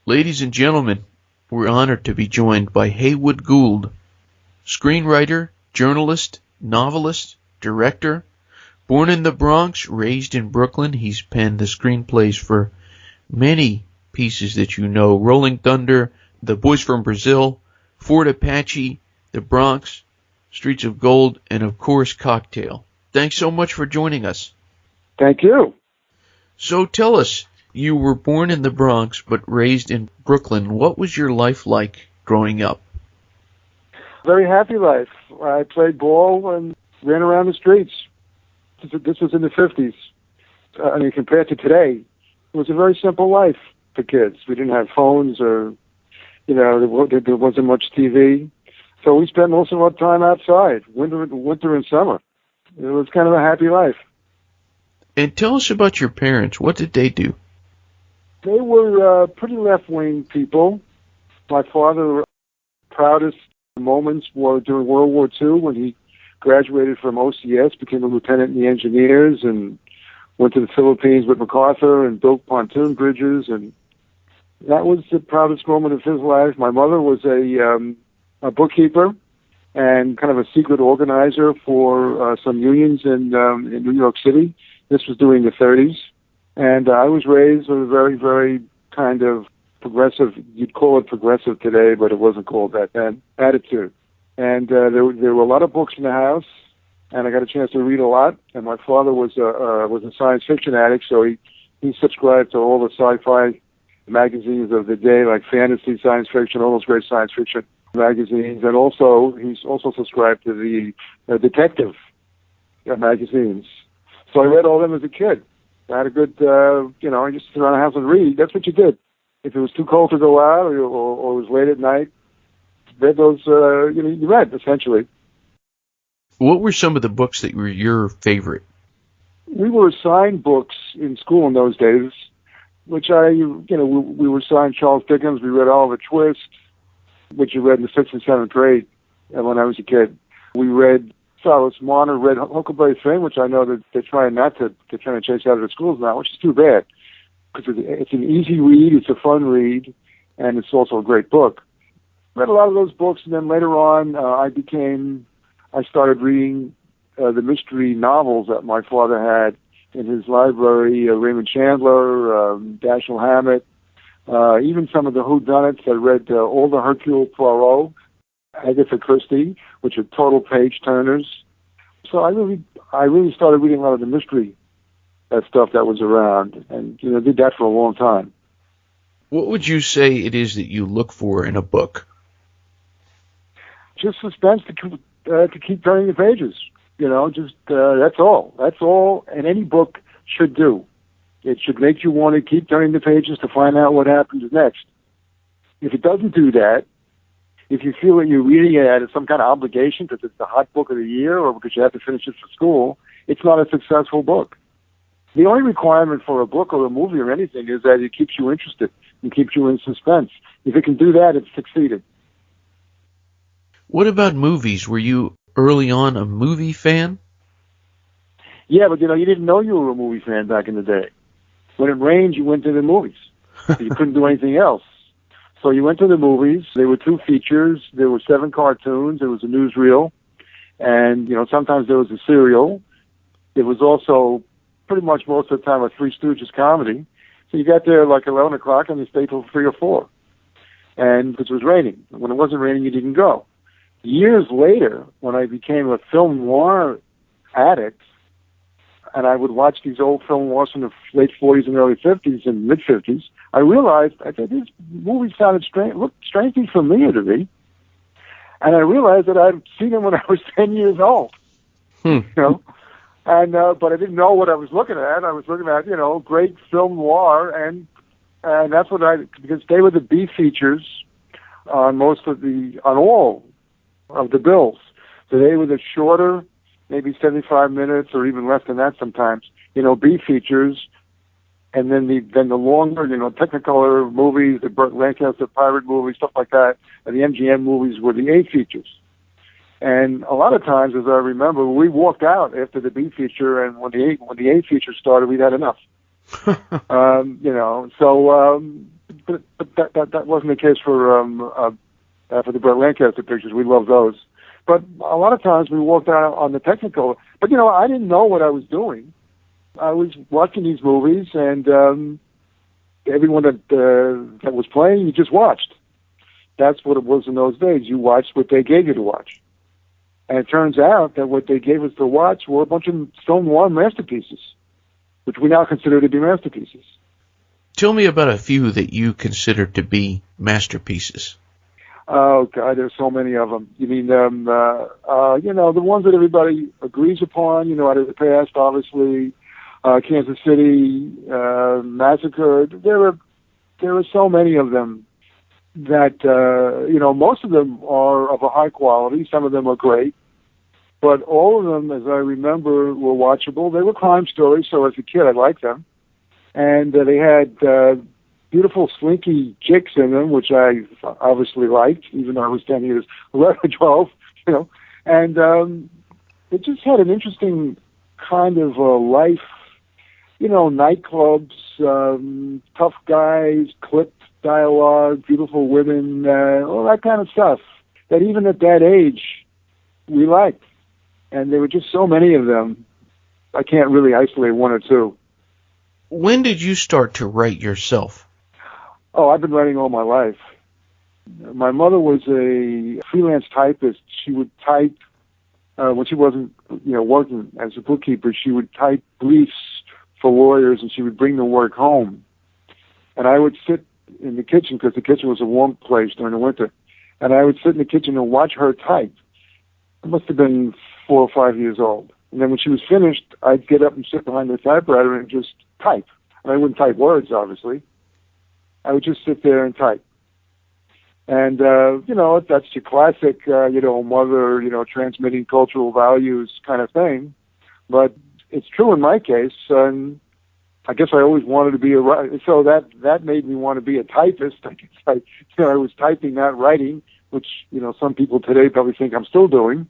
Ladies and gentlemen, we're honored to be joined by Heywood Gould, screenwriter, journalist, novelist, director. Born in the Bronx, raised in Brooklyn, he's penned the screenplays for many pieces that you know: Rolling Thunder, The Boys from Brazil, Fort Apache, The Bronx, Streets of Gold, and of course Cocktail. Thanks so much for joining us. Thank you. So tell us, you were born in the Bronx but raised in Brooklyn. What was your life like growing up? Very happy life. I played ball and ran around the streets. This was in the 50s. Compared to today, it was a very simple life for kids. We didn't have phones or, there wasn't much TV. So we spent most of our time outside, winter and summer. It was kind of a happy life. And tell us about your parents. What did they do? They were pretty left-wing people. My father's proudest moments were during World War II when he graduated from OCS, became a lieutenant in the engineers, and went to the Philippines with MacArthur and built pontoon bridges. And that was the proudest moment of his life. My mother was a bookkeeper and kind of a secret organizer for some unions in New York City. This was during the 30s. And I was raised with a very, very kind of progressive, you'd call it progressive today, but it wasn't called that then, attitude. And there were a lot of books in the house, and I got a chance to read a lot. And my father was a science fiction addict, so he subscribed to all the sci-fi magazines of the day, like fantasy, science fiction, all those great science fiction magazines. And also, he's also subscribed to the detective magazines. So I read all of them as a kid. I had a good, I just sit around the house and read. That's what you did. If it was too cold to go out or it was late at night, read those, you read, essentially. What were some of the books that were your favorite? We were assigned books in school in those days, which we were assigned Charles Dickens. We read Oliver Twist, which you read in the 6th and 7th grade when I was a kid. We read Silas Marner, read Huckleberry Finn, which I know that they're trying not to chase out of the schools now, which is too bad, because it's an easy read, it's a fun read, and it's also a great book. Read a lot of those books, and then later on, I started reading the mystery novels that my father had in his library, Raymond Chandler, Dashiell Hammett, even some of the whodunits. I read all the Hercule Poirot, Agatha Christie, which are total page turners. So I really started reading a lot of the mystery stuff that was around, and did that for a long time. What would you say it is that you look for in a book? Just suspense to keep turning the pages. That's all. That's all, and any book should do. It should make you want to keep turning the pages to find out what happens next. If it doesn't do that, if you feel that you're reading it as some kind of obligation because it's the hot book of the year or because you have to finish it for school, it's not a successful book. The only requirement for a book or a movie or anything is that it keeps you interested and keeps you in suspense. If it can do that, it's succeeded. What about movies? Were you early on a movie fan? Yeah, but you didn't know you were a movie fan back in the day. When it rained, you went to the movies. You couldn't do anything else. So you went to the movies. There were 2 features. There were 7 cartoons. There was a newsreel. And, sometimes there was a serial. There was also pretty much most of the time a Three Stooges comedy. So you got there like 11 o'clock and you stayed till 3 or 4. And because it was raining. When it wasn't raining, you didn't go. Years later, when I became a film noir addict, and I would watch these old film noirs from the late 40s and early 50s and mid-50s, I realized these movies sounded looked strangely familiar to me. And I realized that I'd seen them when I was 10 years old. And but I didn't know what I was looking at. I was looking at, great film noir, and that's what because they were the B features on all of the bills. So they were the shorter, maybe 75 minutes or even less than that sometimes, B features, and then the longer, Technicolor movies, the Burt Lancaster pirate movies, stuff like that, and the MGM movies were the A features. And a lot of times, as I remember, we walked out after the B feature, and when the A feature started, we'd had enough. that wasn't the case for the Brett Lancaster pictures. We love those. But a lot of times we walked out on the technical. But, I didn't know what I was doing. I was watching these movies, and everyone that was playing, you just watched. That's what it was in those days. You watched what they gave you to watch. And it turns out that what they gave us to watch were a bunch of film noir masterpieces, which we now consider to be masterpieces. Tell me about a few that you consider to be masterpieces. Oh, God, there's so many of them. You mean, the ones that everybody agrees upon, out of the past, obviously, Kansas City, Massacre. There are so many of them that, most of them are of a high quality. Some of them are great. But all of them, as I remember, were watchable. They were crime stories, so as a kid, I liked them. And they had beautiful, slinky chicks in them, which I obviously liked, even though I was 10 years, 11 or 12, And it just had an interesting kind of life, nightclubs, tough guys, clipped dialogue, beautiful women, all that kind of stuff that even at that age we liked. And there were just so many of them, I can't really isolate one or two. When did you start to write yourself? Oh, I've been writing all my life. My mother was a freelance typist. She would type, when she wasn't, working as a bookkeeper, she would type briefs for lawyers, and she would bring the work home. And I would sit in the kitchen, because the kitchen was a warm place during the winter, and I would sit in the kitchen and watch her type. I must have been 4 or 5 years old. And then when she was finished, I'd get up and sit behind the typewriter and just type. And I wouldn't type words, obviously. I would just sit there and type. And, that's your classic, mother, transmitting cultural values kind of thing. But it's true in my case. I guess I always wanted to be a writer. So that made me want to be a typist. I guess I was typing, not writing, which, some people today probably think I'm still doing.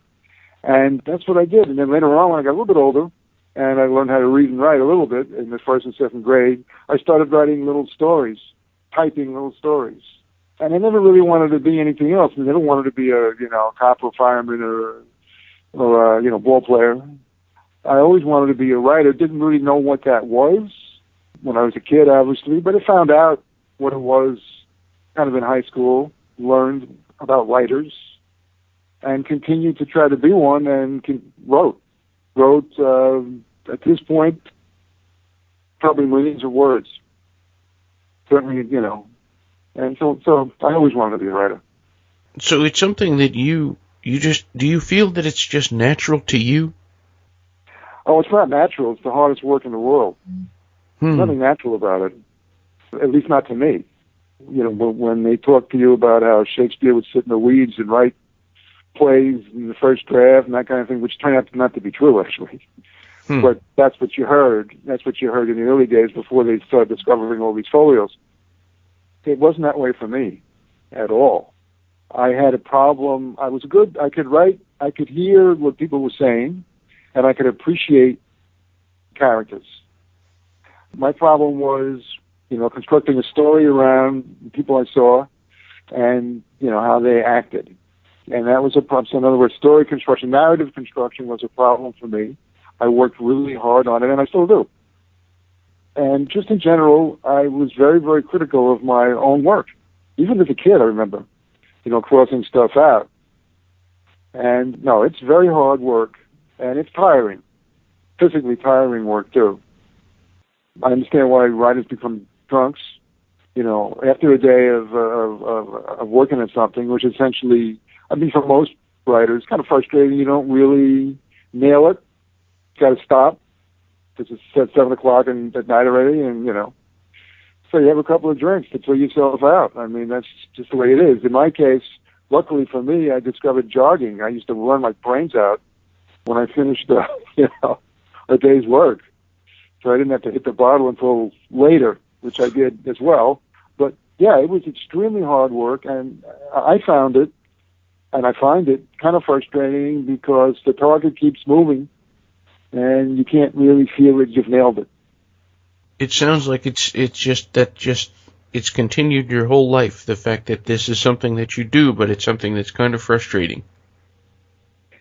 And that's what I did. And then later on, when I got a little bit older, and I learned how to read and write a little bit in the 1st and 2nd grade, I started writing little stories, typing little stories. And I never really wanted to be anything else. I never wanted to be a, cop or fireman or ball player. I always wanted to be a writer. Didn't really know what that was when I was a kid, obviously, but I found out what it was kind of in high school, learned about writers, and continued to try to be one, and wrote, at this point, probably millions of words. Certainly, and so I always wanted to be a writer. So it's something that do you feel that it's just natural to you? Oh, it's not natural. It's the hardest work in the world. There's nothing natural about it, at least not to me. When they talk to you about how Shakespeare would sit in the weeds and write plays in the first draft and that kind of thing, which turned out not to be true, actually. But that's what you heard. That's what you heard in the early days before they started discovering all these folios. It wasn't that way for me at all. I had a problem. I could write, I could hear what people were saying, and I could appreciate characters. My problem was, constructing a story around people I saw and, how they acted. And that was a problem. So in other words, story construction, narrative construction was a problem for me. I worked really hard on it, and I still do. And just in general, I was very, very critical of my own work. Even as a kid, I remember, crossing stuff out. And no, it's very hard work, and it's tiring. Physically tiring work, too. I understand why writers become drunks. After a day of working at something, which essentially, for most writers, kind of frustrating. You don't really nail it. You got to stop because it's at 7 o'clock at night already, and so you have a couple of drinks to chill yourself out. That's just the way it is. In my case, luckily for me, I discovered jogging. I used to run my brains out when I finished, a day's work. So I didn't have to hit the bottle until later, which I did as well. But yeah, it was extremely hard work, and I found it, and I find it kind of frustrating because the target keeps moving, and you can't really feel that you've nailed it. It sounds like it's just it's continued your whole life, the fact that this is something that you do, but it's something that's kind of frustrating.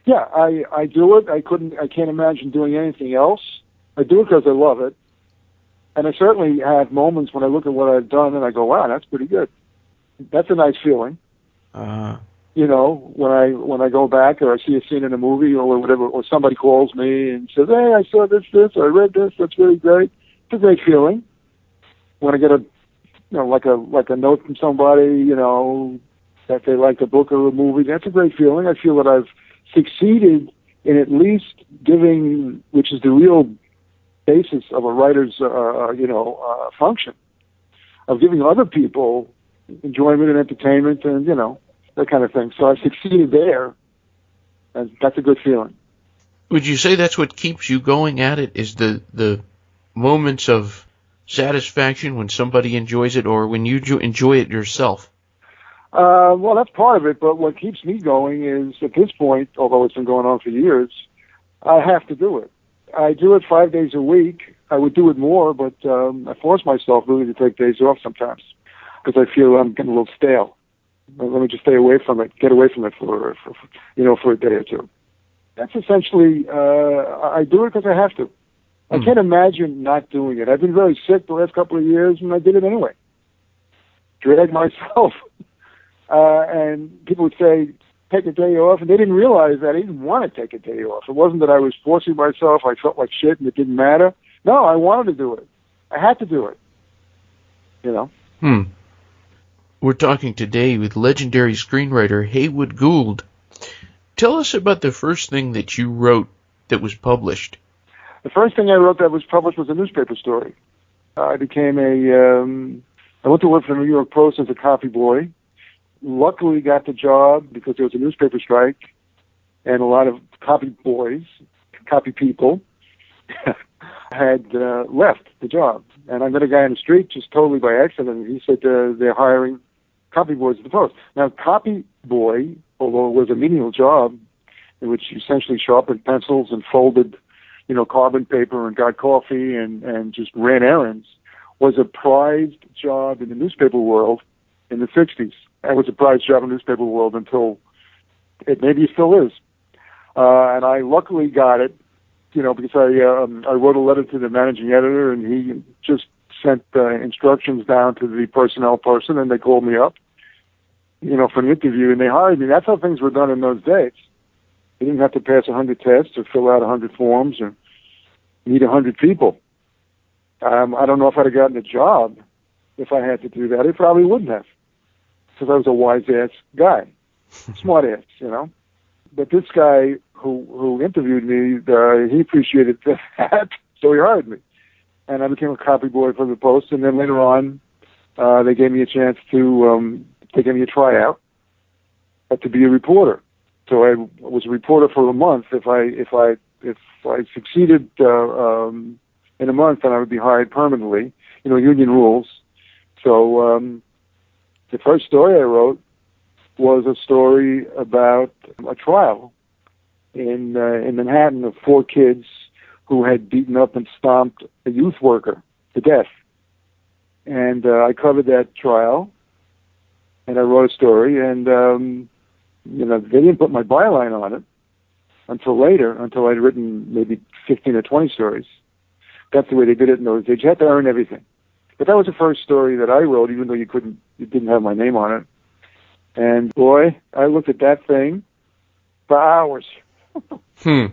Yeah, I do it. I can't imagine doing anything else. I do it because I love it. And I certainly have moments when I look at what I've done and I go, wow, that's pretty good. That's a nice feeling. You know, when I go back or I see a scene in a movie or whatever, or somebody calls me and says, hey, I saw this, or I read this, that's really great. It's a great feeling. When I get like a note from somebody, that they like a book or a movie, that's a great feeling. I feel that I've succeeded in at least giving, which is the real basis of a writer's, function, of giving other people enjoyment and entertainment and, that kind of thing. So I succeeded there, and that's a good feeling. Would you say that's what keeps you going at it, is the moments of satisfaction when somebody enjoys it or when you enjoy it yourself? Well, that's part of it, but what keeps me going is, at this point, although it's been going on for years, I have to do it. I do it 5 days a week. I would do it more, but I force myself really to take days off sometimes because I feel I'm getting a little stale. Let me just stay away from it, get away from it for a day or two. That's essentially, I do it because I have to. I can't imagine not doing it. I've been very sick the last couple of years, and I did it anyway. Dragged myself. And people would say, take a day off, and they didn't realize that I didn't want to take a day off. It wasn't that I was forcing myself, I felt like shit and it didn't matter. No, I wanted to do it. I had to do it. We're talking today with legendary screenwriter Heywood Gould. Tell us about the first thing that you wrote that was published. The first thing I wrote that was published was a newspaper story. I became I went to work for the New York Post as a copy boy. Luckily got the job because there was a newspaper strike and a lot of copy boys, copy people, had left the job. And I met a guy on the street just totally by accident. He said they're hiring copy boys at the Post. Now, copy boy, although it was a menial job in which you essentially sharpened pencils and folded, carbon paper and got coffee and just ran errands, was a prized job in the newspaper world in the 60s. It was a prized job in the newspaper world until maybe it still is. And I luckily got it, because I wrote a letter to the managing editor, and he just sent instructions down to the personnel person, and they called me up, for an interview, and they hired me. That's how things were done in those days. You didn't have to pass 100 tests or fill out 100 forms or meet 100 people. I don't know if I'd have gotten a job if I had to do that. I probably wouldn't have, because I was a wise-ass guy, smart-ass, But this guy who interviewed me, he appreciated that, so he hired me. And I became a copy boy for the Post, and then later on, they gave me a chance to, they gave me a tryout to be a reporter. So I was a reporter for a month. If I succeeded in a month, then I would be hired permanently. Union rules. So the first story I wrote was a story about a trial in Manhattan of 4 kids who had beaten up and stomped a youth worker to death. And I covered that trial, and I wrote a story, and they didn't put my byline on it until later, until I'd written maybe 15 or 20 stories. That's the way they did it in those days. You had to earn everything. But that was the first story that I wrote, even though you didn't have my name on it. And boy, I looked at that thing for hours. And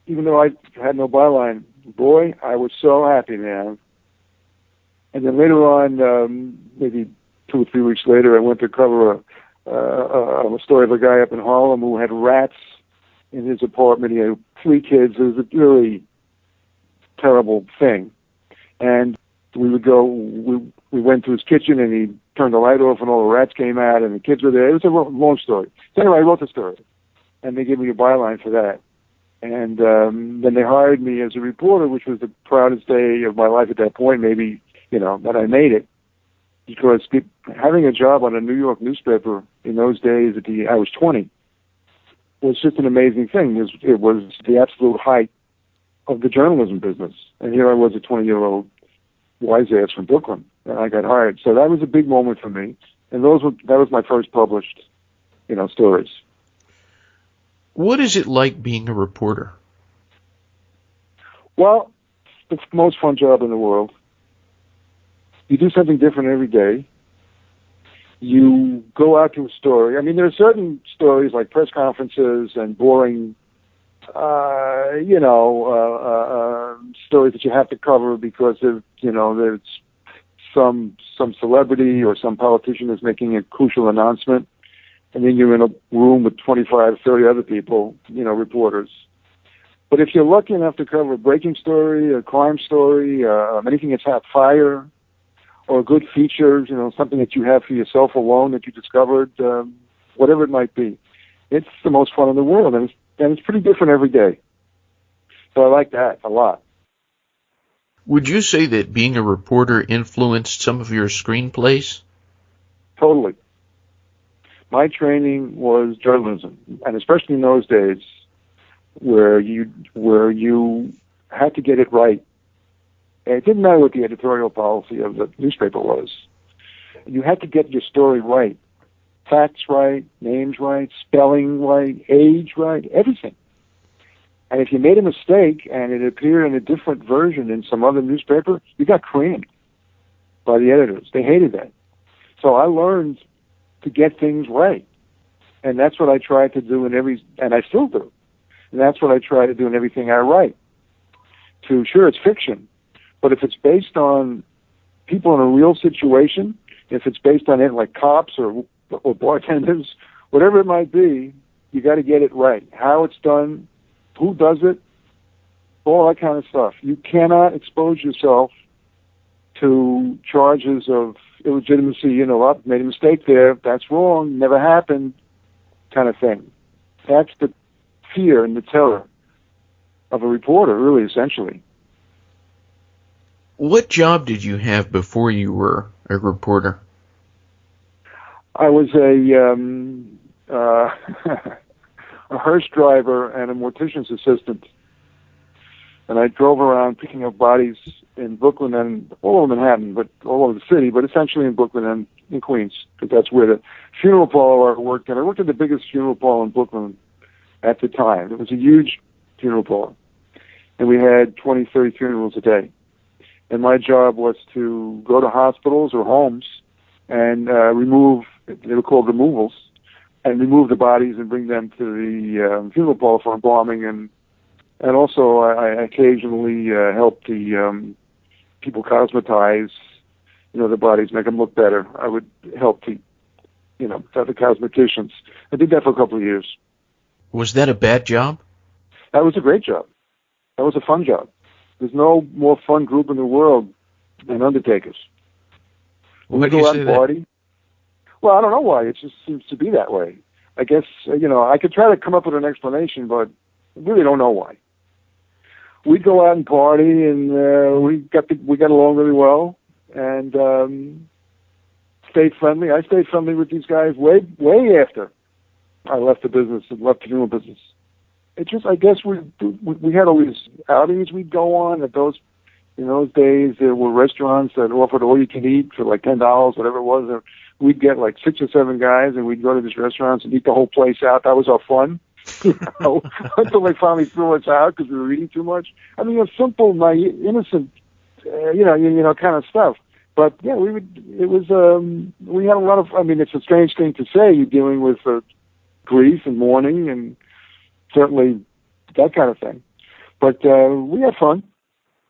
even though I had no byline, boy, I was so happy, man. And then later on, maybe 2 or 3 weeks later, I went to cover a story of a guy up in Harlem who had rats in his apartment. He had 3 kids. It was a really terrible thing. And we went to his kitchen, and he turned the light off, and all the rats came out, and the kids were there. It was a long story. So anyway, I wrote the story, and they gave me a byline for that. And then they hired me as a reporter, which was the proudest day of my life at that point, maybe, that I made it. Because having a job on a New York newspaper in those days, I was 20, was just an amazing thing. It was the absolute height of the journalism business. And here I was, a 20-year-old, wise ass from Brooklyn, and I got hired. So that was a big moment for me. And that was my first published, stories. What is it like being a reporter? Well, it's the most fun job in the world. You do something different every day. You go out to a story. I mean, there are certain stories like press conferences and boring, stories that you have to cover because there's some celebrity or some politician is making a crucial announcement, and then you're in a room with 25, 30 other people, reporters. But if you're lucky enough to cover a breaking story, a crime story, anything that's had fire, or a good feature, something that you have for yourself alone that you discovered, whatever it might be, it's the most fun in the world, and it's pretty different every day. So I like that a lot. Would you say that being a reporter influenced some of your screenplays? Totally. My training was journalism, and especially in those days where you had to get it right. And it didn't matter what the editorial policy of the newspaper was. You had to get your story right. Facts right, names right, spelling right, age right, everything. And if you made a mistake and it appeared in a different version in some other newspaper, you got creamed by the editors. They hated that. So I learned to get things right. And that's what I try to do and I still do. And that's what I try to do in everything I write. Sure, it's fiction, but if it's based on people in a real situation, if it's based on it like cops or bartenders, whatever it might be, you got to get it right. How it's done, who does it, all that kind of stuff. You cannot expose yourself to charges of illegitimacy, I made a mistake there, that's wrong, never happened, kind of thing. That's the fear and the terror of a reporter, really, essentially. What job did you have before you were a reporter? I was a hearse driver and a mortician's assistant. And I drove around picking up bodies in Brooklyn and all over Manhattan, but all over the city, but essentially in Brooklyn and in Queens, because that's where the funeral parlor worked. And I worked at the biggest funeral parlor in Brooklyn at the time. It was a huge funeral parlor. And we had 20, 30 funerals a day. And my job was to go to hospitals or homes and remove, they were called removals, and remove the bodies and bring them to the funeral parlor for embalming. And also I occasionally helped the people cosmetize, the bodies, make them look better. I would help the cosmeticians. I did that for a couple of years. Was that a bad job? That was a great job. That was a fun job. There's no more fun group in the world than undertakers. Why do you say that? Party. Well, I don't know why. It just seems to be that way. I guess, I could try to come up with an explanation, but I really don't know why. We'd go out and party, and we got along really well, and stayed friendly. I stayed friendly with these guys way after I left the business and left the funeral business. It just, I guess we had all these outings we'd go on. In those days, there were restaurants that offered all you can eat for like $10, whatever it was. And we'd get like 6 or 7 guys, and we'd go to these restaurants and eat the whole place out. That was our fun, until they finally threw us out because we were eating too much. I mean, simple, naive, innocent, kind of stuff. But yeah, we had a lot of. I mean, it's a strange thing to say. You're dealing with grief and mourning and certainly that kind of thing. But we had fun.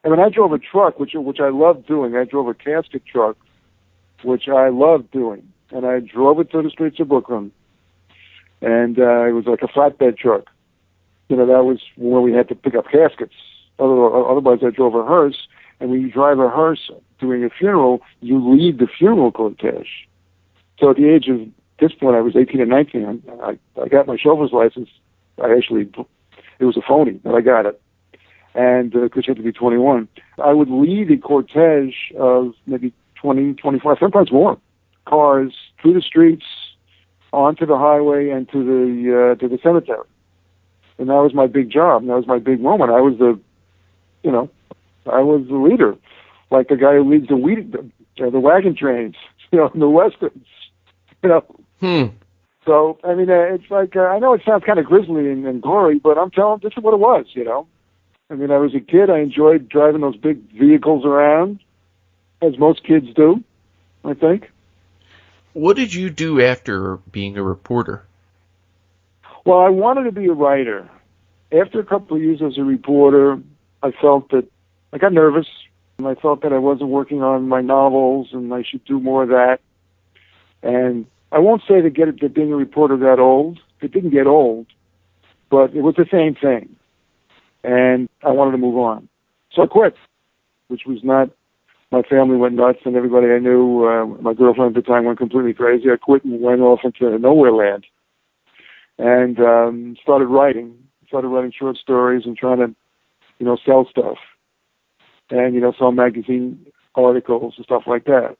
I mean, I drove a truck, which I loved doing. I drove a casket truck, which I loved doing. And I drove it through the streets of Brooklyn. And it was like a flatbed truck. That was where we had to pick up caskets. Otherwise, I drove a hearse. And when you drive a hearse doing a funeral, you lead the funeral cortege. So at the age of this point, I was 18 and 19. I got my chauffeur's license. It was a phony, but I got it. And because you had to be 21, I would lead a cortege of maybe 20, 25, sometimes more cars through the streets, onto the highway, and to the cemetery. And that was my big job. And that was my big moment. I was the leader. like the guy who leads the wagon trains, in the westerns, So, I mean, it's like, I know it sounds kind of grisly and gory, but I'm telling this is what it was, I mean, I was a kid. I enjoyed driving those big vehicles around, as most kids do, I think. What did you do after being a reporter? Well, I wanted to be a writer. After a couple of years as a reporter, I felt that I got nervous, and I felt that I wasn't working on my novels, and I should do more of that. And I won't say that being a reporter got old. It didn't get old, but it was the same thing. And I wanted to move on. So I quit, which was not, my family went nuts, and everybody I knew, my girlfriend at the time, went completely crazy. I quit and went off into nowhere land and started writing short stories and trying to, sell stuff and, sell magazine articles and stuff like that.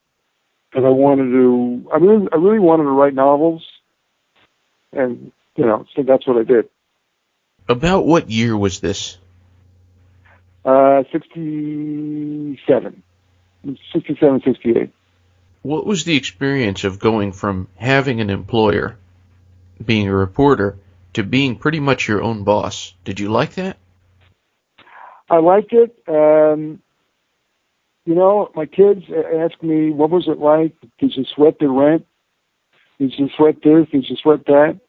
Because I really wanted to write novels, and, so that's what I did. About what year was this? 67, 68. What was the experience of going from having an employer, being a reporter, to being pretty much your own boss? Did you like that? I liked it. My kids ask me, what was it like? Did you sweat the rent? Did you sweat this? Did you sweat that?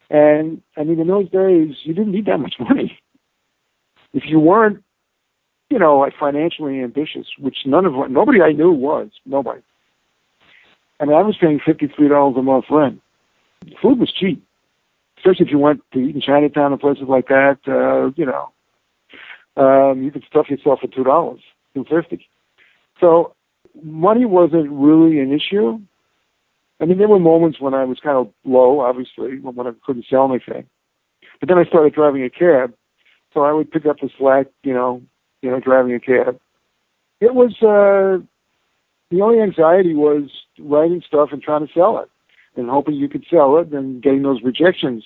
And, I mean, in those days, you didn't need that much money. If you weren't, like financially ambitious, which nobody I knew was. Nobody. I mean, I was paying $53 a month rent. Food was cheap, especially if you went to eat in Chinatown and places like that. You could stuff yourself for $2, $2.50. So money wasn't really an issue. I mean, there were moments when I was kind of low, obviously, when I couldn't sell anything. But then I started driving a cab, so I would pick up the slack, driving a cab. It was, the only anxiety was writing stuff and trying to sell it, and hoping you could sell it, and getting those rejection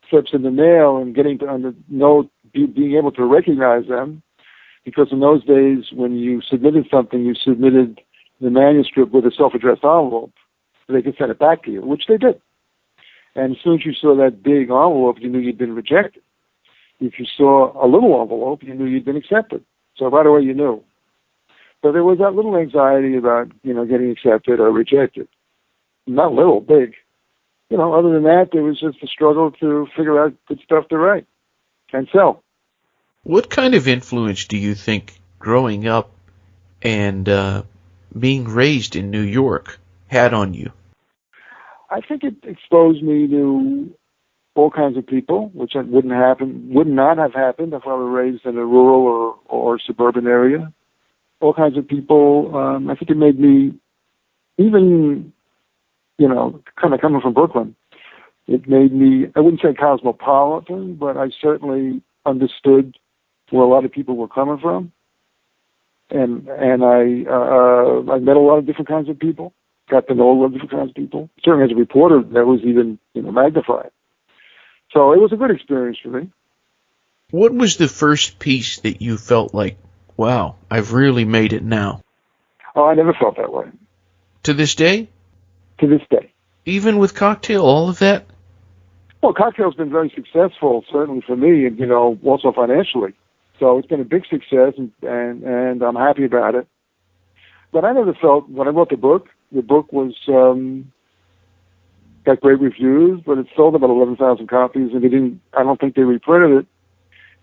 slips in the mail, and being able to recognize them. Because in those days, when you submitted something, you submitted the manuscript with a self-addressed envelope, so they could send it back to you, which they did. And as soon as you saw that big envelope, you knew you'd been rejected. If you saw a little envelope, you knew you'd been accepted. So right away, you knew. So there was that little anxiety about, getting accepted or rejected. Not little, big. Other than that, there was just a struggle to figure out good stuff to write and sell. What kind of influence do you think growing up and being raised in New York had on you? I think it exposed me to all kinds of people, which would not have happened if I were raised in a rural or suburban area. All kinds of people. I think it made me, even, kind of coming from Brooklyn, it made me, I wouldn't say cosmopolitan, but I certainly understood where a lot of people were coming from. And I met a lot of different kinds of people, got to know a lot of different kinds of people. Certainly as a reporter, that was even, magnified. So it was a good experience for me. What was the first piece that you felt like, wow, I've really made it now? Oh, I never felt that way. To this day? To this day. Even with Cocktail, all of that? Well, Cocktail's been very successful, certainly for me, and, also financially. So it's been a big success, and I'm happy about it. But I never felt, when I wrote the book was, got great reviews, but it sold about 11,000 copies, and I don't think they reprinted it.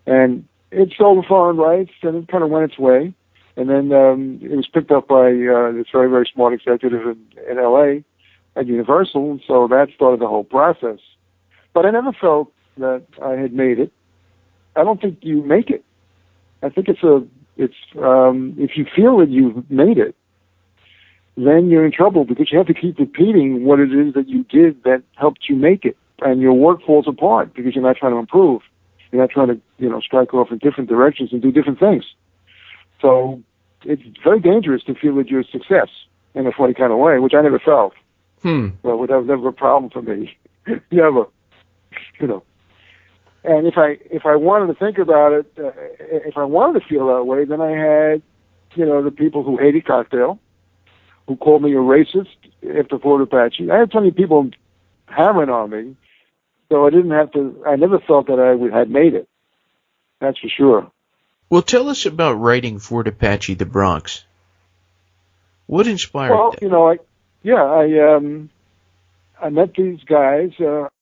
And it sold foreign rights, and it kind of went its way. And then it was picked up by this very, very smart executive in L.A. at Universal, and so that started the whole process. But I never felt that I had made it. I don't think you make it. I think if you feel that you've made it, then you're in trouble, because you have to keep repeating what it is that you did that helped you make it. And your work falls apart because you're not trying to improve. You're not trying to, strike off in different directions and do different things. So it's very dangerous to feel that you're a success in a funny kind of way, which I never felt. Well, that was never a problem for me. Never. And if I wanted to think about it, if I wanted to feel that way, then I had the people who hated Cocktail, who called me a racist after Fort Apache. I had plenty of people hammering on me, so I never felt that I had made it. That's for sure. Well, tell us about writing Fort Apache, the Bronx. What inspired that? I met these guys.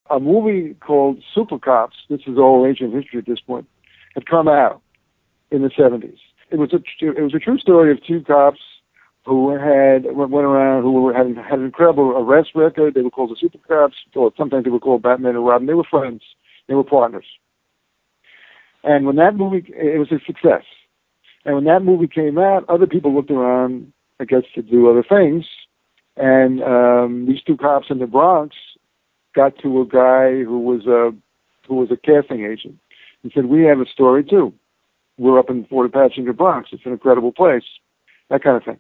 A movie called Super Cops, this is all ancient history at this point, had come out in the 70s. It was a true story of two cops who went around, who had an incredible arrest record. They were called the Super Cops, or sometimes they were called Batman and Robin. They were friends. They were partners. And when that movie, it was a success. And when that movie came out, other people looked around, I guess, to do other things. And these two cops in the Bronx got to a guy who was a casting agent. He said, "We have a story too. We're up in Fort Apache in the Bronx. It's an incredible place." That kind of thing.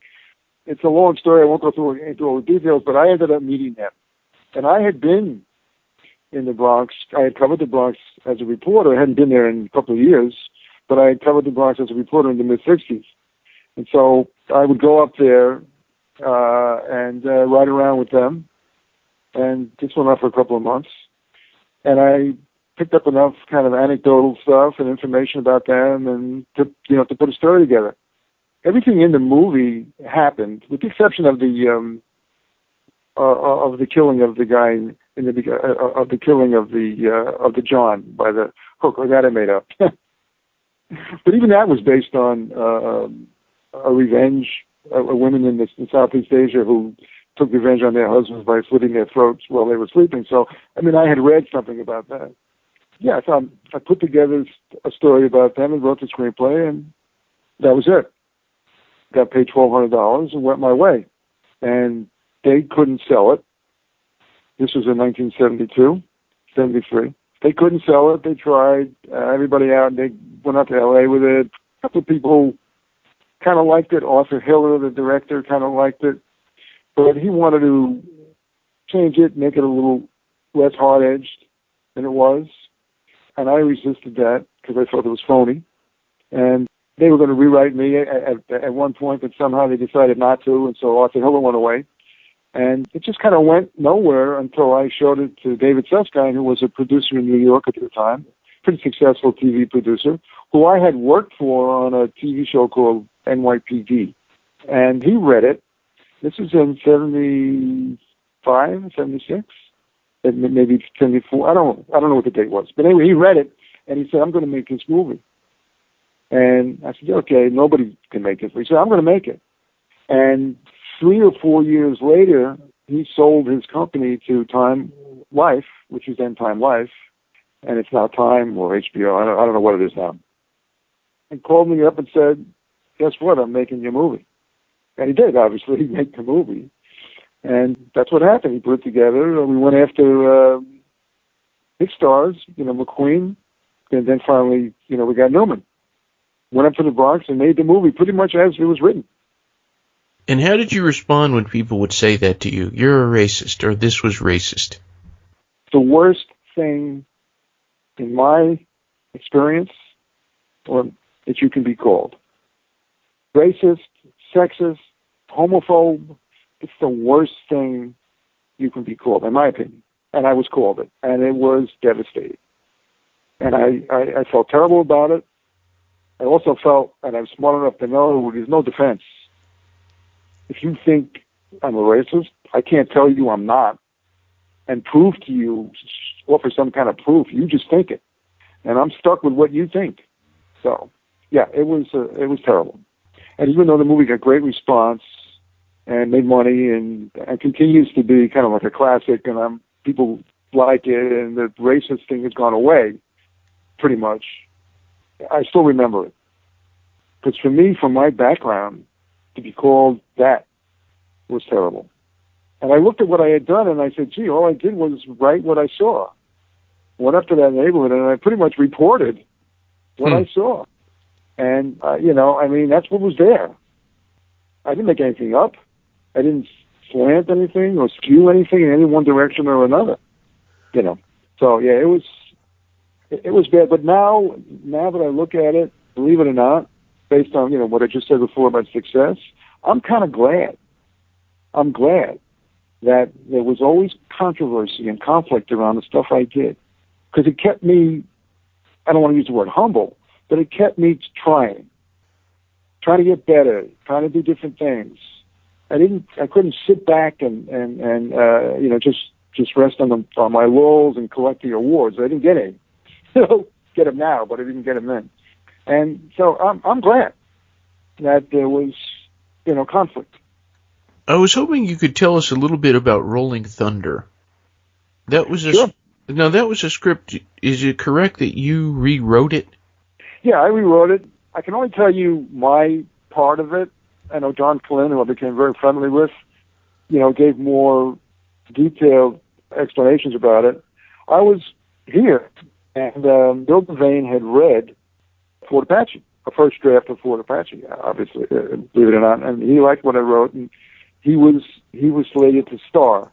It's a long story. I won't go into all the details, but I ended up meeting them. And I had been in the Bronx. I had covered the Bronx as a reporter. I hadn't been there in a couple of years, but I had covered the Bronx as a reporter in the mid-'60s. And so I would go up there and ride around with them. And this went on for a couple of months. And I picked up enough kind of anecdotal stuff and information about them and to put a story together. Everything in the movie happened, with the exception of the killing of the guy of the killing of the John by the hooker. That I made up. But even that was based on a revenge, women in Southeast Asia who took revenge on their husbands by slitting their throats while they were sleeping. So, I had read something about that. Yeah, so I put together a story about them and wrote the screenplay, and that was it. Got paid $1,200 and went my way. And they couldn't sell it. This was in 1972, 73. They couldn't sell it. They tried everybody out, and they went out to L.A. with it. A couple of people kind of liked it. Arthur Hiller, the director, kind of liked it. But he wanted to change it, make it a little less hard-edged than it was. And I resisted that because I thought it was phony. And they were going to rewrite me at one point, but somehow they decided not to, and so Arthur Hiller went away. And it just kind of went nowhere until I showed it to David Susskind, who was a producer in New York at the time, pretty successful TV producer, who I had worked for on a TV show called NYPD. And he read it. This was in 75, 76, maybe 74. I don't know what the date was. But anyway, he read it, and he said, "I'm going to make this movie." And I said, "Okay, nobody can make it." He said, "I'm going to make it." And 3 or 4 years later, he sold his company to Time Life, which is then Time Life, and it's now Time or HBO. I don't know what it is now. And called me up and said, "Guess what? I'm making your movie." And he did, obviously. He made the movie. And that's what happened. He put it together. We went after big stars, McQueen, and then finally, we got Newman. Went up to the Bronx and made the movie pretty much as it was written. And how did you respond when people would say that to you? You're a racist, or this was racist. The worst thing in my experience that you can be called. Racist, sexist, homophobe. It's the worst thing you can be called, in my opinion. And I was called it. And it was devastating. And I felt terrible about it. I also felt, and I'm smart enough to know, there's no defense. If you think I'm a racist, I can't tell you I'm not, and prove to you, offer some kind of proof. You just think it, and I'm stuck with what you think. So, yeah, it was terrible. And even though the movie got great response and made money and continues to be kind of like a classic, and people like it, and the racist thing has gone away, pretty much, I still remember it. Because for me, from my background, to be called that was terrible. And I looked at what I had done, and I said, gee, all I did was write what I saw. Went up to that neighborhood, and I pretty much reported what I saw. And, that's what was there. I didn't make anything up. I didn't slant anything or skew anything in any one direction or another. So, yeah, it was bad. But now that I look at it, believe it or not, based on, what I just said before about success, I'm kind of glad. I'm glad that there was always controversy and conflict around the stuff I did. Because it kept me, I don't want to use the word humble, but it kept me trying to get better, trying to do different things. I couldn't sit back and just rest on my laurels and collect the awards. I didn't get any. Get them now, but I didn't get them then. And so I'm glad that there was, conflict. I was hoping you could tell us a little bit about Rolling Thunder. That was Sure. Now, that was a script. Is it correct that you rewrote it? Yeah, I rewrote it. I can only tell you my part of it. I know John Flynn, who I became very friendly with, gave more detailed explanations about it. I was here, and Bill Devane had read Fort Apache, a first draft of Fort Apache, obviously, believe it or not, and he liked what I wrote, and he was slated to star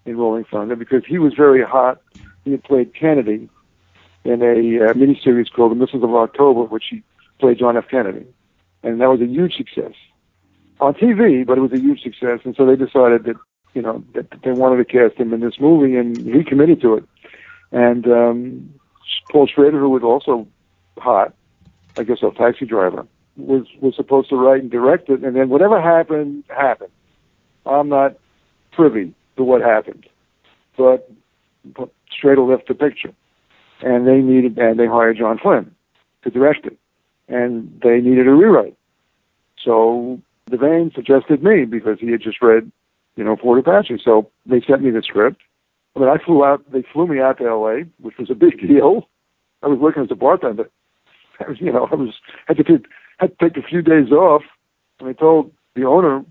in Rolling Thunder because he was very hot. He had played Kennedy in a miniseries called The Missiles of October, which he played John F. Kennedy, and that was a huge success on TV, but it was a huge success, and so they decided that that they wanted to cast him in this movie, and he committed to it. And Paul Schrader, who was also hot, I guess a taxi driver, was supposed to write and direct it, and then whatever happened. I'm not privy to what happened, but Schrader left the picture, and they hired John Flynn to direct it, and they needed a rewrite. So Devane suggested me because he had just read, Fort Apache. So they sent me the script. I mean, they flew me out to L.A., which was a big deal. I was working as a bartender. Had to take a few days off, and I told the owner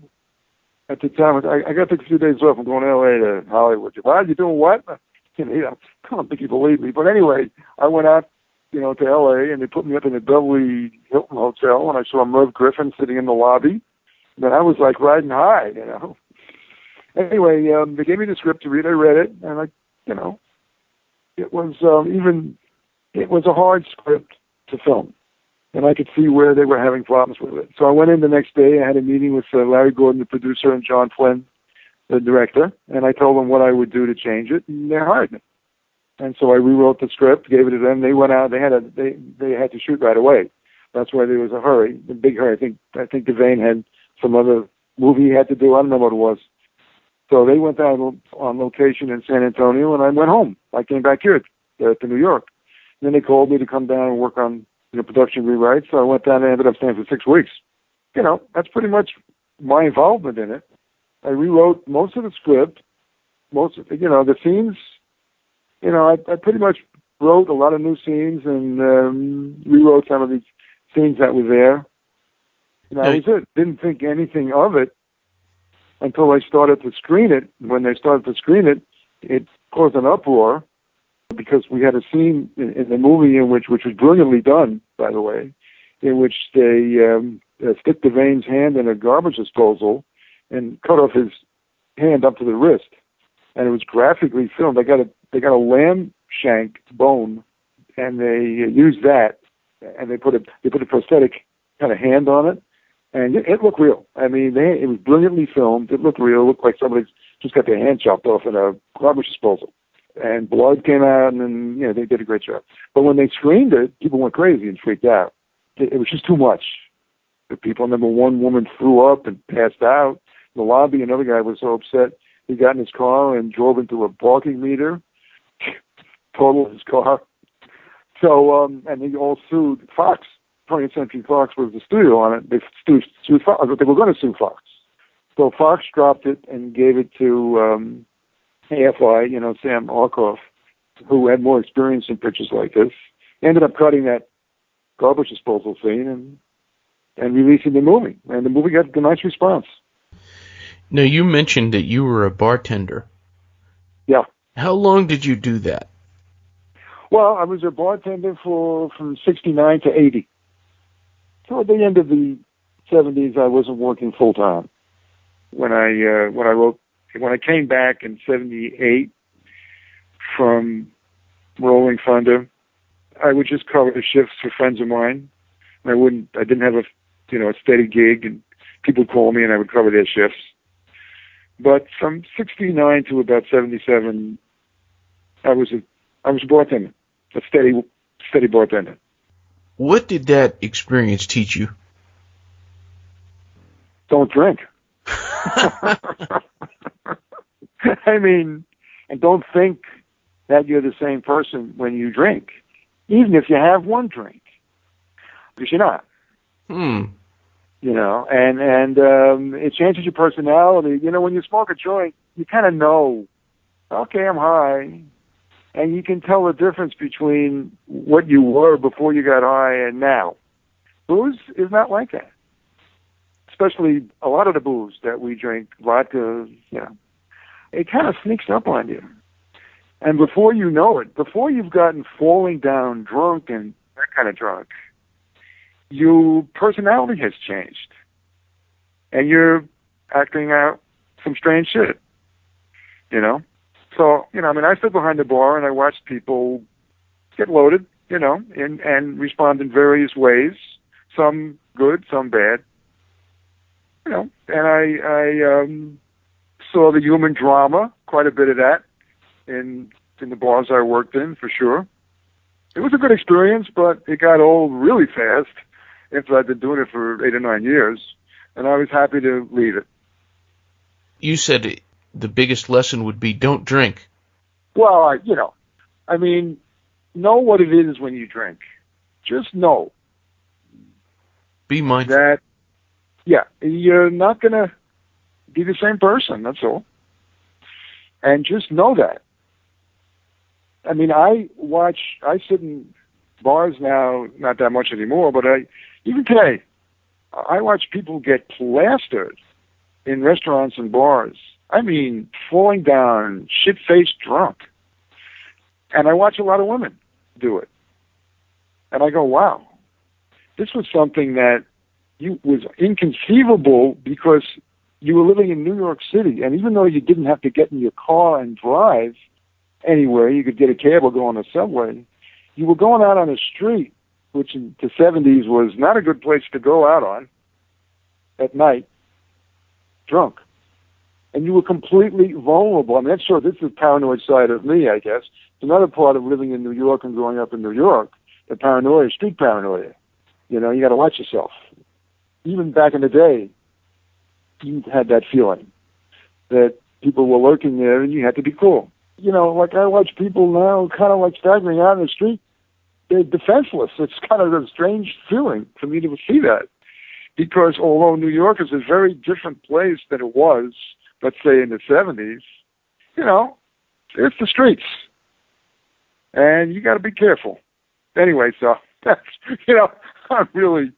at the time, I got to take a few days off. I'm going to L.A. to Hollywood. Well, you doing what? I don't think he believed me. But anyway, I went out, to L.A., and they put me up in the Beverly Hilton Hotel, and I saw Merv Griffin sitting in the lobby. And I was like riding high, Anyway, they gave me the script to read. I read it, and it was a hard script to film, and I could see where they were having problems with it. So I went in the next day. I had a meeting with Larry Gordon, the producer, and John Flynn, the director, and I told them what I would do to change it, and they hired me. And so I rewrote the script, gave it to them. They went out. They had to shoot right away. That's why there was a hurry, a big hurry. I think Devane had some other movie he had to do. I don't know what it was. So they went down on location in San Antonio, and I went home. I came back here to New York. And then they called me to come down and work on production rewrites. So I went down and ended up staying for 6 weeks. That's pretty much my involvement in it. I rewrote most of the script, most of the scenes. I pretty much wrote a lot of new scenes and rewrote some of the scenes that were there. That was it. Didn't think anything of it until I started to screen it. When they started to screen it, it caused an uproar because we had a scene in the movie which was brilliantly done, by the way, in which they stick Devane's hand in a garbage disposal and cut off his hand up to the wrist, and it was graphically filmed. They got a lamb shank bone, and they used that, and they put a prosthetic kind of hand on it. And it looked real. I mean, it was brilliantly filmed. It looked real. It looked like somebody's just got their hand chopped off in a garbage disposal. And blood came out, and then, they did a great job. But when they screened it, people went crazy and freaked out. It was just too much. The people, number one woman threw up and passed out. In the lobby, another guy was so upset, he got in his car and drove into a parking meter, totaled his car. So, and they all sued Fox. 20th Century Fox was the studio on it. They sued Fox. They were going to sue Fox. So Fox dropped it and gave it to AFI, Sam Arkoff, who had more experience in pictures like this. Ended up cutting that garbage disposal scene and releasing the movie. And the movie got a nice response. Now, you mentioned that you were a bartender. Yeah. How long did you do that? Well, I was a bartender from 69 to 80. So at the end of the 70s, I wasn't working full time. When I came back in 78 from Rolling Thunder, I would just cover the shifts for friends of mine I didn't have a steady gig, and people would call me and I would cover their shifts. But from 69 to about 77, I was a bartender, a steady bartender. What did that experience teach you? Don't drink. I mean, and don't think that you're the same person when you drink, even if you have one drink, because you're not. And it changes your personality. When you smoke a joint, you kind of know, okay, I'm high, and you can tell the difference between what you were before you got high and now. Booze is not like that. Especially a lot of the booze that we drink, vodka, it kind of sneaks up on you. And before you know it, before you've gotten falling down drunk and that kind of drunk, your personality has changed. And you're acting out some strange shit, So, I stood behind the bar and I watched people get loaded, and respond in various ways, some good, some bad. And I saw the human drama, quite a bit of that, in the bars I worked in, for sure. It was a good experience, but it got old really fast after I'd been doing it for 8 or 9 years, and I was happy to leave it. You said the biggest lesson would be don't drink. Well, know what it is when you drink. Just know. Be mindful. That, you're not going to be the same person, that's all. And just know that. I sit in bars now, not that much anymore, but even today, I watch people get plastered in restaurants and bars. Falling down, shit-faced drunk. And I watch a lot of women do it. And I go, wow, this was something that was inconceivable because you were living in New York City. And even though you didn't have to get in your car and drive anywhere, you could get a cab or go on a subway, you were going out on the street, which in the 70s was not a good place to go out on at night, drunk. And you were completely vulnerable. This is the paranoid side of me, I guess. It's another part of living in New York and growing up in New York, the paranoia, street paranoia. You got to watch yourself. Even back in the day, you had that feeling that people were lurking there and you had to be cool. I watch people now kind of like staggering out in the street. They're defenseless. It's kind of a strange feeling for me to see that. Because although New York is a very different place than it was, let's say in the 70s, it's the streets. And you got to be careful. Anyway, so that's, I'm really,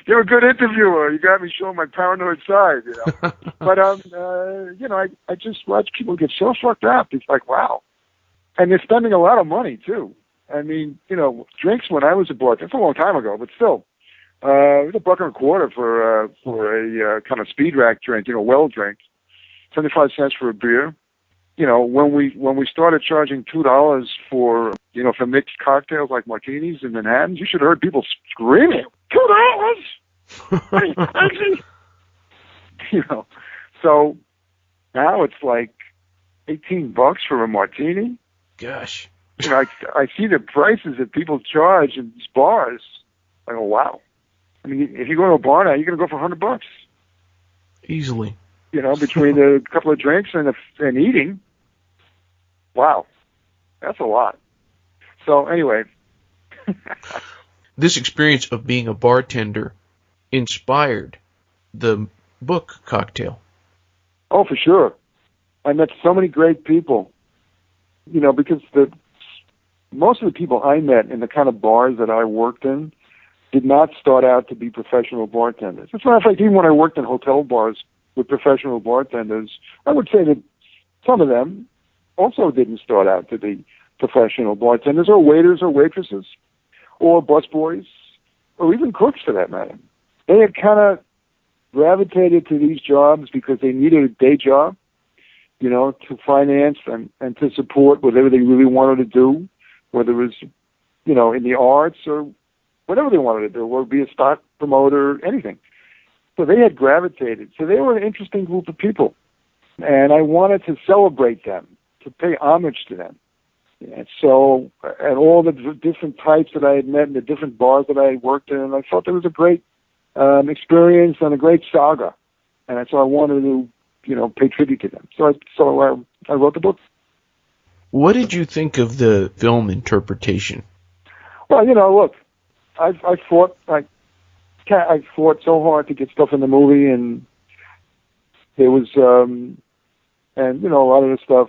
you're a good interviewer. You got me showing my paranoid side, But, I just watch people get so fucked up. It's like, wow. And they're spending a lot of money, too. Drinks when I was a bartender, it's a long time ago, but still, it was $1.25 for a kind of speed rack drink, well drink, 75 cents for a beer. When we started charging $2 for mixed cocktails like martinis in Manhattan, you should have heard people screaming, $2? Are you crazy? So now it's like $18 for a martini. Gosh. I see the prices that people charge in these bars. I go, wow. If you go to a bar now, you're going to go for $100. Easily. Between a couple of drinks and eating. Wow. That's a lot. So anyway. This experience of being a bartender inspired the book Cocktail. Oh, for sure. I met so many great people. Because most of the people I met in the kind of bars that I worked in did not start out to be professional bartenders. As a matter of fact, even when I worked in hotel bars with professional bartenders, I would say that some of them also didn't start out to be professional bartenders or waiters or waitresses or busboys or even cooks for that matter. They had kind of gravitated to these jobs because they needed a day job, to finance and to support whatever they really wanted to do, whether it was, in the arts or whatever they wanted to do, or be a stock promoter, anything. So they had gravitated. So they were an interesting group of people. And I wanted to celebrate them, to pay homage to them. And so, and all the different types that I had met and the different bars that I had worked in, I felt it was a great experience and a great saga. And so I wanted to, pay tribute to them. So I wrote the book. What did you think of the film interpretation? Well, look, I fought so hard to get stuff in the movie, and there was, a lot of the stuff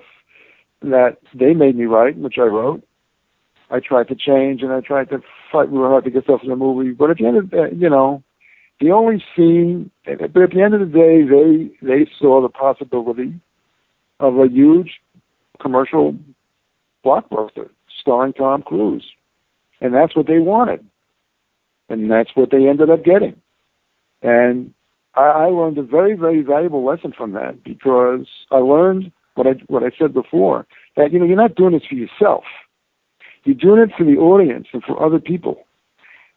that they made me write, which I wrote, I tried to change, and I tried to fight real hard to get stuff in the movie. But at the end of the day, the only scene, but at the end of the day, they saw the possibility of a huge commercial blockbuster starring Tom Cruise. And that's what they wanted. And that's what they ended up getting. And I learned a very, very valuable lesson from that, because I learned what I said before, that, you're not doing this for yourself. You're doing it for the audience and for other people.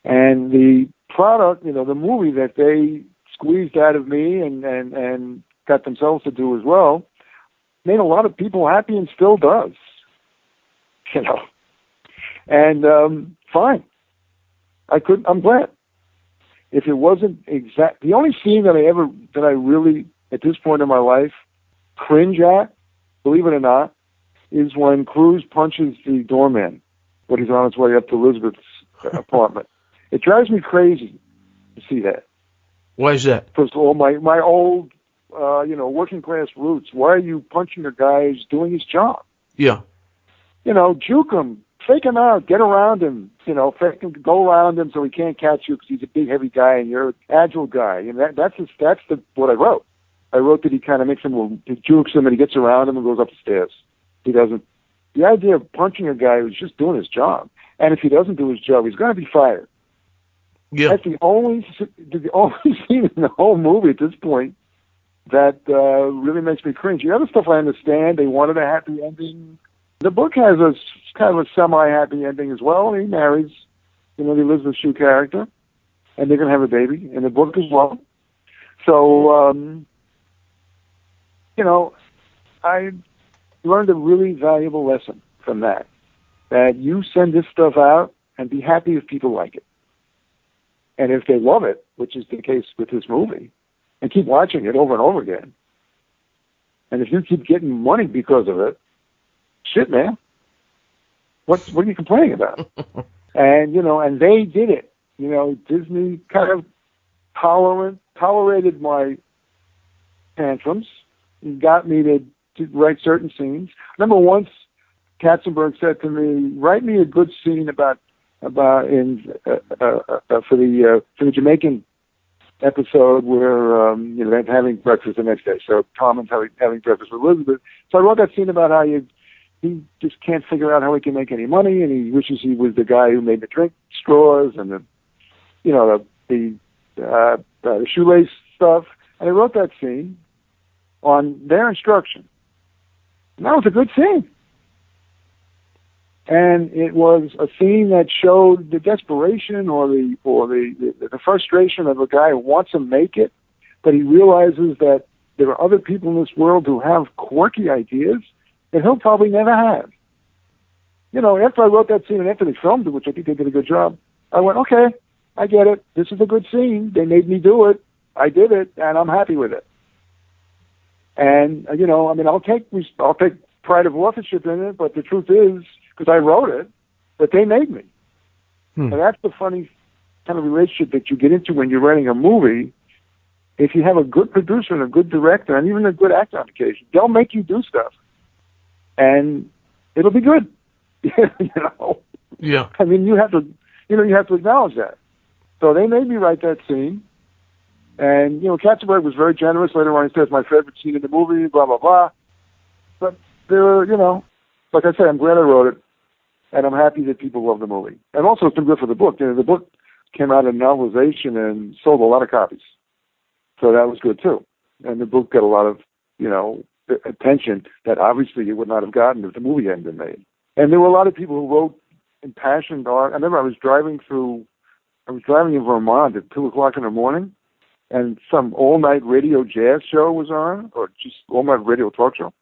And the product, the movie that they squeezed out of me and got themselves to do as well, made a lot of people happy and still does. And fine. I'm glad. If it wasn't the only scene that I really, at this point in my life, cringe at, believe it or not, is when Cruise punches the doorman when he's on his way up to Elizabeth's apartment. It drives me crazy to see that. Why is that? First of all, my old, working class roots. Why are you punching a guy who's doing his job? Yeah. Juke him, fake him out, get around him, fake him, go around him so he can't catch you because he's a big, heavy guy and you're an agile guy. And that's what I wrote. I wrote that he kind of he jukes him and he gets around him and goes up the stairs. He doesn't. The idea of punching a guy who's just doing his job, and if he doesn't do his job, he's going to be fired. Yeah. That's the only scene in the whole movie at this point that really makes me cringe. The other stuff I understand. They wanted a happy ending. The book has a kind of a semi-happy ending as well. He marries, the Elizabeth Shue character, and they're going to have a baby in the book as well. So, I learned a really valuable lesson from that you send this stuff out and be happy if people like it. And if they love it, which is the case with this movie, and keep watching it over and over again, and if you keep getting money because of it, shit, man, what are you complaining about? And, and they did it. Disney kind of tolerated my tantrums and got me to write certain scenes. I remember once Katzenberg said to me, "Write me a good scene about in for the Jamaican episode where they're having breakfast the next day." So Tom is having breakfast with Elizabeth. So I wrote that scene about how he just can't figure out how he can make any money, and he wishes he was the guy who made the drink straws and the shoelace stuff. And I wrote that scene on their instruction. And that was a good scene. And it was a scene that showed the desperation or the frustration of a guy who wants to make it, but he realizes that there are other people in this world who have quirky ideas that he'll probably never have. After I wrote that scene and after they filmed it, which I think they did a good job, I went, okay, I get it. This is a good scene. They made me do it. I did it, and I'm happy with it. And, I'll take pride of authorship in it, but the truth is, because I wrote it, that they made me. And that's the funny kind of relationship that you get into when you're writing a movie. If you have a good producer and a good director and even a good actor on occasion, they'll make you do stuff. And it'll be good. Yeah. You have to acknowledge that. So they made me write that scene. And, Katzenberg was very generous. Later on, he says, my favorite scene in the movie, blah, blah, blah. But there were, like I said, I'm glad I wrote it. And I'm happy that people love the movie. And also, it's been good for the book. The book came out in novelization and sold a lot of copies. So that was good, too. And the book got a lot of, attention that obviously it would not have gotten if the movie hadn't been made. And there were a lot of people who wrote impassioned art. I remember I was driving through I was driving in Vermont at 2 o'clock in the morning, and some all-night radio jazz show was on, or just all-night radio talk show,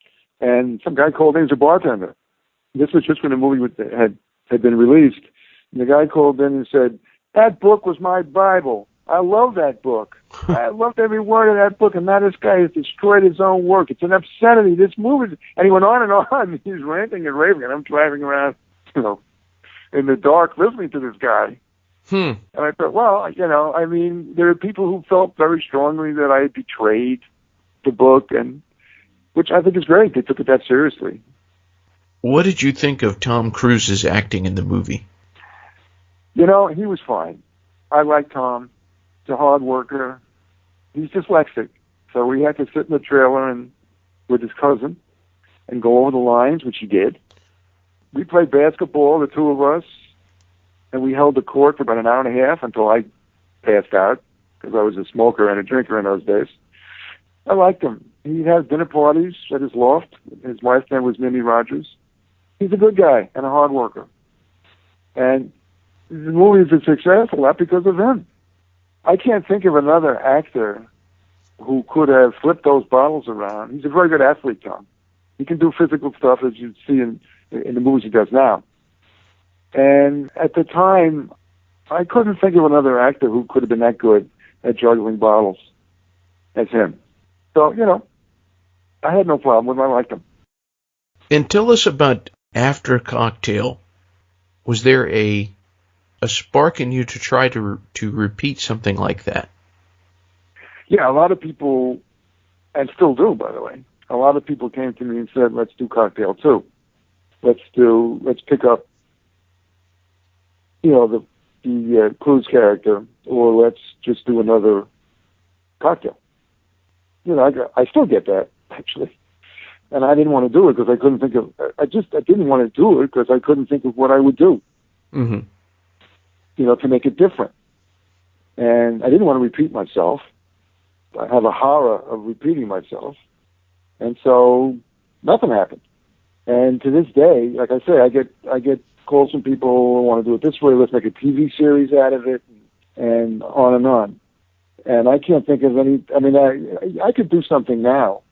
and some guy called in as a bartender. This was just when the movie had been released. And the guy called in and said, "That book was my Bible. I love that book. I loved every word of that book, and now this guy has destroyed his own work. It's an obscenity. This movie..." And he went on and on. He's ranting and raving, and I'm driving around, in the dark listening to this guy. And I thought, well, I mean, there are people who felt very strongly that I had betrayed the book, and which I think is great. They took it that seriously. What did you think of Tom Cruise's acting in the movie? He was fine. I like Tom. He's a hard worker. He's dyslexic, so we had to sit in the trailer and with his cousin and go over the lines, which he did. We played basketball, the two of us, and we held the court for about an hour and a half until I passed out, because I was a smoker and a drinker in those days. I liked him. He has dinner parties at his loft. His wife's name was Mimi Rogers. He's a good guy and a hard worker. And the movie is a success a lot because of him. I can't think of another actor who could have flipped those bottles around. He's a very good athlete, Tom. He can do physical stuff, as you see in the movies he does now. And at the time, I couldn't think of another actor who could have been that good at juggling bottles as him. So, I had no problem with him. I liked him. And tell us about After Cocktail. Was there a spark in you to try to repeat something like that? Yeah, a lot of people, and still do, by the way, a lot of people came to me and said, let's do Cocktail 2. Let's pick up, the Cruise character, or let's just do another Cocktail. I still get that, actually. And I didn't want to do it because I couldn't think of, I didn't want to do it because I couldn't think of what I would do, to make it different. And I didn't want to repeat myself. I have a horror of repeating myself. And so nothing happened. And to this day, like I say, I get calls from people who want to do it this way, let's make a TV series out of it, and on and on. And I can't think of any, I could do something now,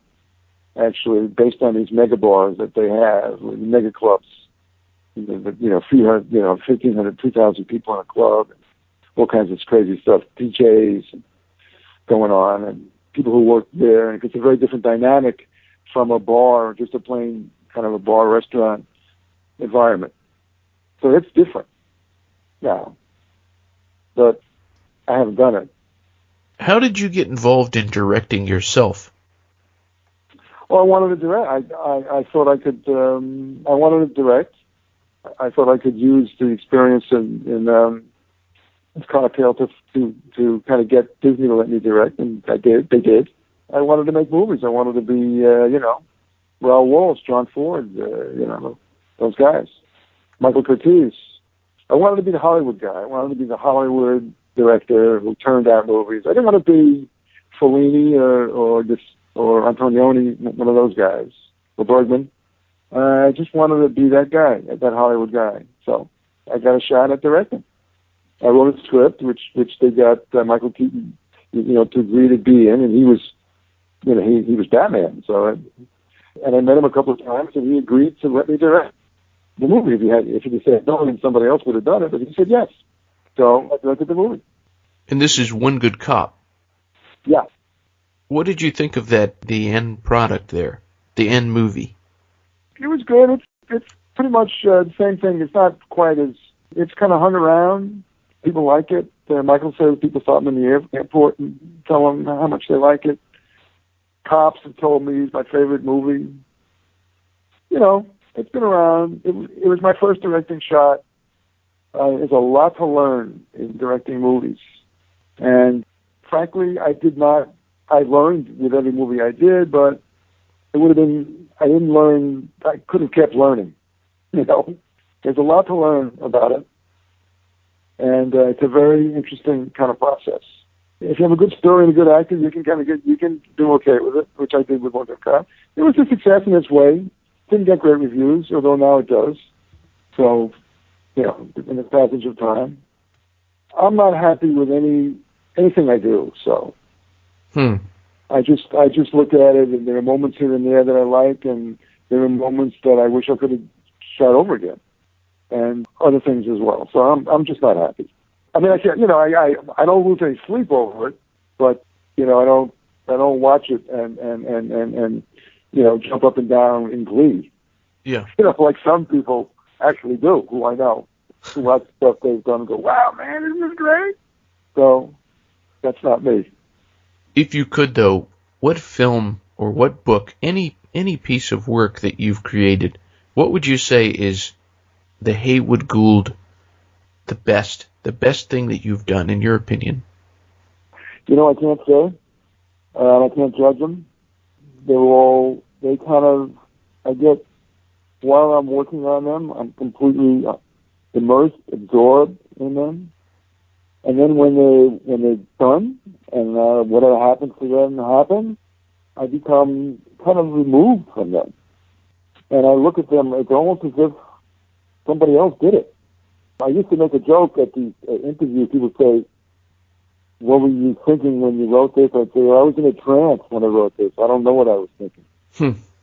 actually, based on these mega bars that they have, mega clubs, few hundred, 1,500, 2,000 people in a club, and all kinds of crazy stuff, DJs going on, and people who work there, and it's a very different dynamic from a bar, just a plain kind of a bar restaurant environment. So it's different now, but I haven't done it. How did you get involved in directing yourself? Well, I wanted to direct. I thought I could. I wanted to direct. I thought I could use the experience in Cocktail to kind of get Disney to let me direct, and I did. They did. I wanted to make movies. I wanted to be, Raoul Walsh, John Ford, those guys, Michael Curtiz. I wanted to be the Hollywood guy. I wanted to be the Hollywood director who turned out movies. I didn't want to be Fellini or Antonioni, one of those guys, or Bergman. I just wanted to be that guy, that Hollywood guy. So I got a shot at directing. I wrote a script, which they got Michael Keaton, to agree to be in, and he was, he was Batman. So, and I met him a couple of times, and he agreed to let me direct the movie. If he said no, then somebody else would have done it, but he said yes. So I directed the movie. And this is One Good Cop. Yeah. What did you think of the end product there, the end movie? It was good. It's pretty much the same thing. It's not quite as, it's kind of hung around. People like it. Michael says people stop him in the airport and tell him how much they like it. Cops have told me it's my favorite movie. It's been around. It was my first directing shot. There's a lot to learn in directing movies. And frankly, I learned with every movie I did, but it would have been, I could have kept learning. There's a lot to learn about it. And it's a very interesting kind of process. If you have a good story and a good actor, you can do okay with it, which I did with One Good Cop. It was a success in its way. Didn't get great reviews, although now it does. So, in the passage of time. I'm not happy with anything I do. So I just look at it, and there are moments here and there that I like, and there are moments that I wish I could have shot over again, and other things as well. So I'm just not happy. I mean, I can't, I don't lose any sleep over it, but I don't watch it and jump up and down in glee. Yeah. Like some people actually do, who I know, who watch stuff they've done and go, wow, man, isn't this great? So that's not me. If you could, though, what film or what book, any piece of work that you've created, what would you say is the Heywood Gould, the best thing that you've done, in your opinion? I can't say. I can't judge them. I get, while I'm working on them, I'm completely immersed, absorbed in them. And then when they're done, and whatever happens to them happens, I become kind of removed from them. And I look at them, it's almost as if somebody else did it. I used to make a joke at these interviews. People say, what were you thinking when you wrote this? I'd say, I was in a trance when I wrote this. I don't know what I was thinking.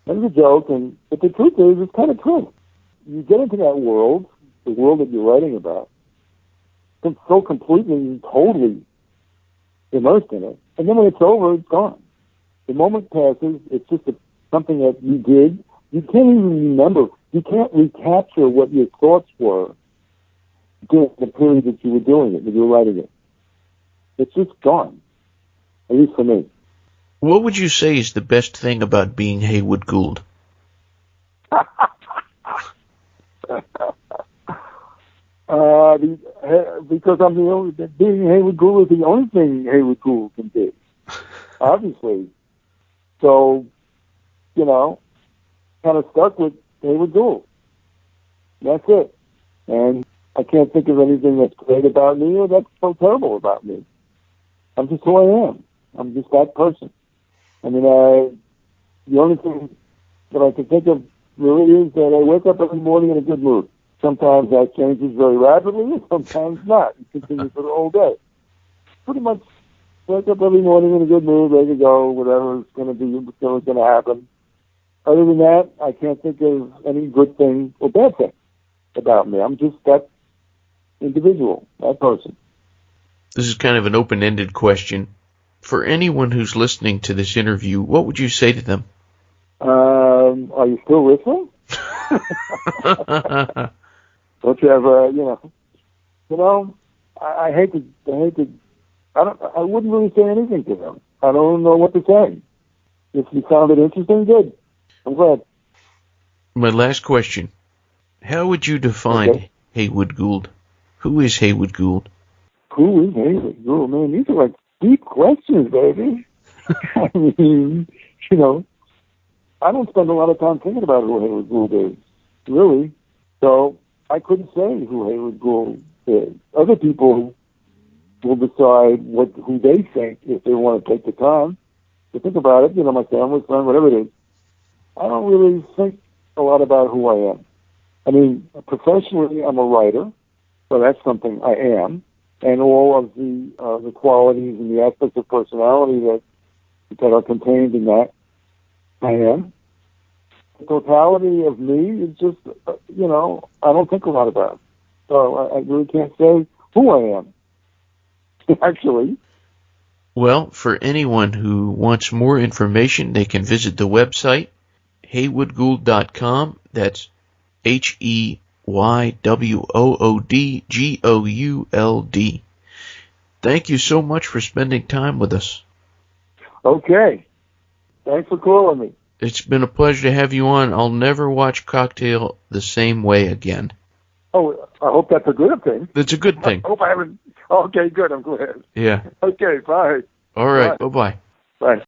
That was a joke, but the truth is, it's kind of true. You get into that world, the world that you're writing about, so completely and totally immersed in it, and then when it's over, it's gone. The moment passes, it's just something that you did. You can't even remember. You can't recapture what your thoughts were during the period that you were doing it, that you were writing it. It's just gone, at least for me. What would you say is the best thing about being Heywood Gould? Because being Heywood Gould is the only thing Heywood Gould can do, obviously. So, kind of stuck with Heywood Gould. That's it. And I can't think of anything that's great about me or that's so terrible about me. I'm just who I am. I'm just that person. I mean, the only thing that I can think of really is that I wake up every morning in a good mood. Sometimes that changes very rapidly, and sometimes not. It continues for the whole day. Pretty much wake up every morning in a good mood, ready to go, whatever's going to happen. Other than that, I can't think of any good thing or bad thing about me. I'm just that individual, that person. This is kind of an open-ended question. For anyone who's listening to this interview, what would you say to them? Are you still listening? Don't you ever, I hate to, I wouldn't really say anything to them. I don't know what to say. If you found it interesting, good. I'm glad. My last question. How would you define Heywood Gould? Who is Heywood Gould? Who is Heywood Gould? Man, these are like deep questions, baby. I mean, I don't spend a lot of time thinking about who Heywood Gould is, really. So I couldn't say who Heywood Gould is. Other people will decide who they think if they want to take the time to think about it. My family, friend, whatever it is. I don't really think a lot about who I am. I mean, professionally, I'm a writer, so that's something I am, and all of the qualities and the aspects of personality that are contained in that, I am. The totality of me is just, I don't think a lot about it. So I really can't say who I am, actually. Well, for anyone who wants more information, they can visit the website, heywoodgould.com. That's HeywoodGould. Thank you so much for spending time with us. Okay. Thanks for calling me. It's been a pleasure to have you on. I'll never watch Cocktail the same way again. Oh, I hope that's a good thing. That's a good thing. I hope I haven't. Okay, good. I'm glad. Yeah. Okay, bye. All right. Bye-bye. Bye.